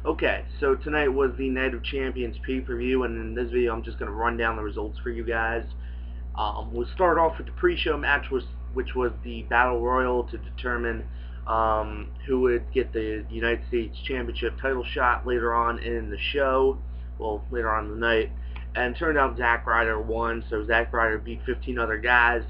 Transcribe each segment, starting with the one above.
Okay, so tonight was the Night of Champions pay-per-view, and in this video I'm just going to run down the results for you guys. We'll start off with the pre-show match, which was the Battle Royal to determine who would get the United States Championship title shot later on in the show, well, later on in the night. And it turned out Zack Ryder won, so Zack Ryder beat 15 other guys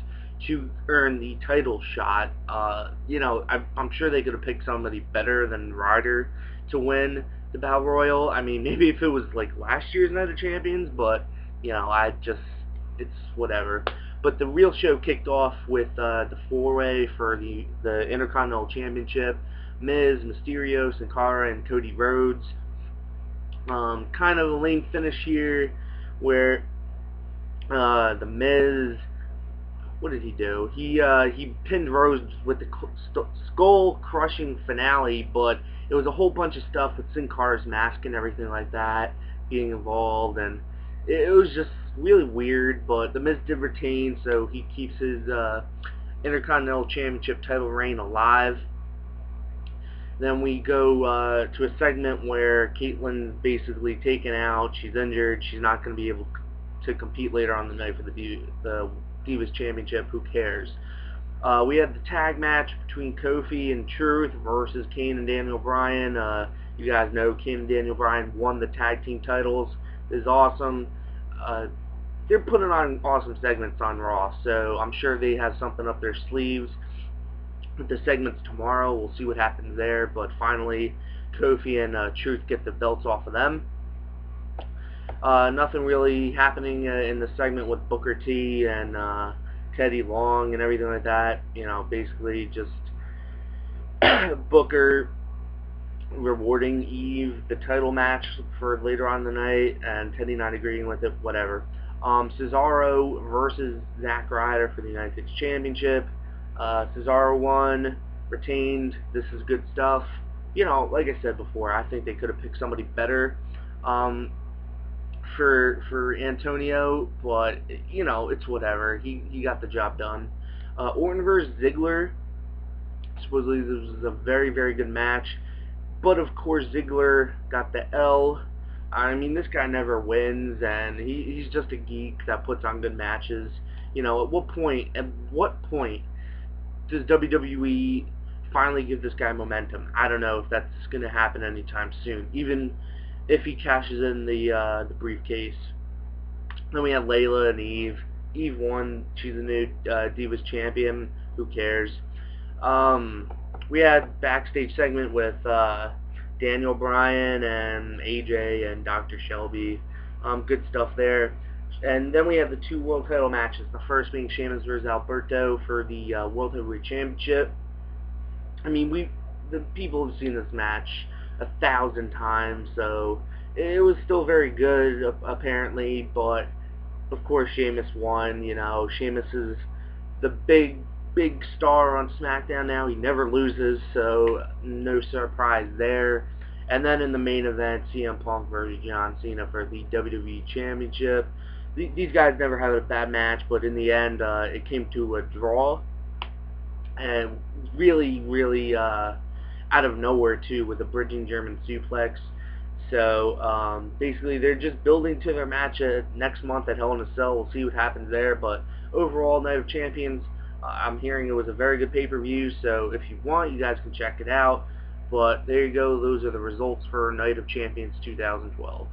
to earn the title shot. I'm sure they could have picked somebody better than Ryder to win the Battle Royal. I mean, maybe if it was like last year's Night of Champions, but it's whatever. But the real show kicked off with the four-way for the Intercontinental Championship. Miz, Mysterio, Sin Cara, and Cody Rhodes. Kind of a lame finish here, where the Miz, what did he do? He pinned Rhodes with the skull-crushing finale, but it was a whole bunch of stuff with Sin Cara's mask and everything like that being involved, and it was just really weird. But the Miz did retain, so he keeps his Intercontinental Championship title reign alive. Then we go to a segment where Caitlin's basically taken out. She's injured. She's not going to be able to compete later on the night for the Divas Championship. Who cares? We had the tag match between Kofi and Truth versus Kane and Daniel Bryan. You guys know Kane and Daniel Bryan won the tag team titles. This is awesome. They're putting on awesome segments on Raw, so I'm sure they have something up their sleeves. With the segments tomorrow, we'll see what happens there. But finally, Kofi and Truth get the belts off of them. Nothing really happening in the segment with Booker T and Teddy Long and everything like that. Basically just Booker rewarding Eve the title match for later on in the night, and Teddy not agreeing with it. Whatever. Cesaro versus Zack Ryder for the United States Championship. Cesaro won, retained. This is good stuff. Like I said before, I think they could have picked somebody better for Antonio, but it's whatever. He got the job done. Orton versus Ziggler. Supposedly this was a very, very good match, but of course Ziggler got the L. I mean, this guy never wins, and he's just a geek that puts on good matches. At what point does WWE finally give this guy momentum? I don't know if that's going to happen anytime soon, even if he cashes in the briefcase. Then we have Layla and Eve. Eve won. She's the new Divas champion. Who cares? We had backstage segment with Daniel Bryan and AJ and Dr. Shelby. Good stuff there. And then we have the two world title matches. The first being Sheamus versus Alberto for the World Heavyweight Championship. I mean, the people have seen this match 1,000 times, so it was still very good, apparently. But of course, Sheamus won. Sheamus is the big star on SmackDown now. He never loses, so no surprise there. And then in the main event, CM Punk versus John Cena for the WWE Championship. These guys never had a bad match, but in the end, it came to a draw. And really out of nowhere, too, with a bridging German suplex. So, basically, they're just building to their match next month at Hell in a Cell. We'll see what happens there. But overall, Night of Champions, I'm hearing it was a very good pay-per-view. So, if you want, you guys can check it out. But there you go. Those are the results for Night of Champions 2012.